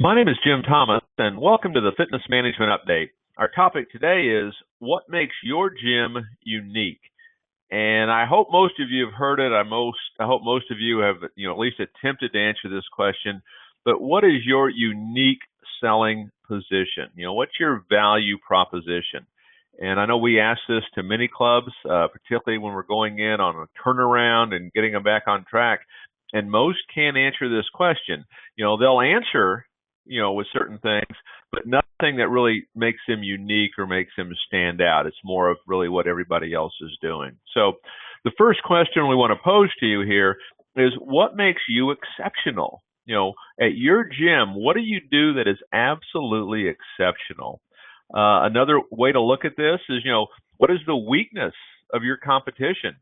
My name is Jim Thomas, and welcome to the Fitness Management Update. Our topic today is what makes your gym unique. And I hope most of you have heard it. I hope most of you have, at least attempted to answer this question. But what is your unique selling position? What's your value proposition? And I know we ask this to many clubs, particularly when we're going in on a turnaround and getting them back on track. And most can't answer this question. They'll answer with certain things, but nothing that really makes them unique or makes them stand out. It's more of really what everybody else is doing. So the first question we want to pose to you here is what makes you exceptional? At your gym, what do you do that is absolutely exceptional? Another way to look at this is, what is the weakness of your competition?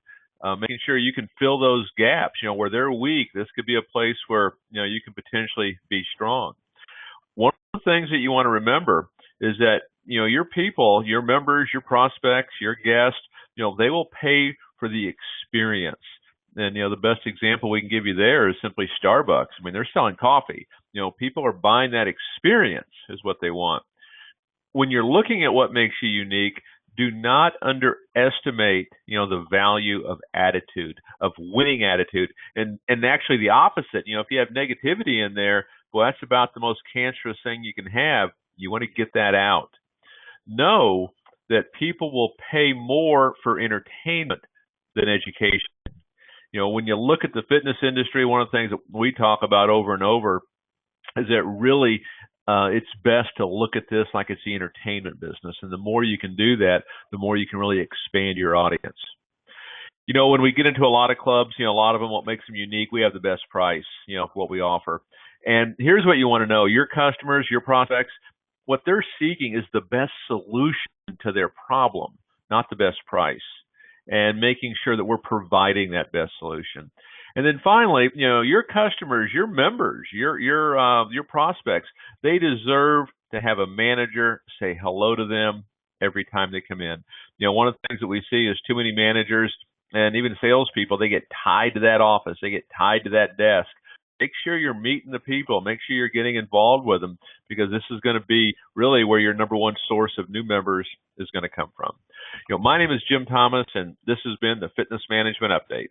Making sure you can fill those gaps, where they're weak. This could be a place where, you can potentially be strong. One of the things that you want to remember is that, your people, your members, your prospects, your guests, they will pay for the experience. And, the best example we can give you there is simply Starbucks. I mean, they're selling coffee. People are buying that experience is what they want. When you're looking at what makes you unique, do not underestimate, the value of attitude, of winning attitude. And actually the opposite, if you have negativity in there, well, that's about the most cancerous thing you can have. You want to get that out. Know that people will pay more for entertainment than education. When you look at the fitness industry, one of the things that we talk about over and over is that really it's best to look at this like it's the entertainment business. And the more you can do that, the more you can really expand your audience. When we get into a lot of clubs, a lot of them, what makes them unique, we have the best price, for what we offer. And here's what you want to know. Your customers, your prospects, what they're seeking is the best solution to their problem, not the best price, and making sure that we're providing that best solution. And then finally, your customers, your members, your prospects, they deserve to have a manager say hello to them every time they come in. One of the things that we see is too many managers and even salespeople, they get tied to that office, they get tied to that desk. Make sure you're meeting the people. Make sure you're getting involved with them, because this is going to be really where your number one source of new members is going to come from. My name is Jim Thomas, and this has been the Fitness Management Update.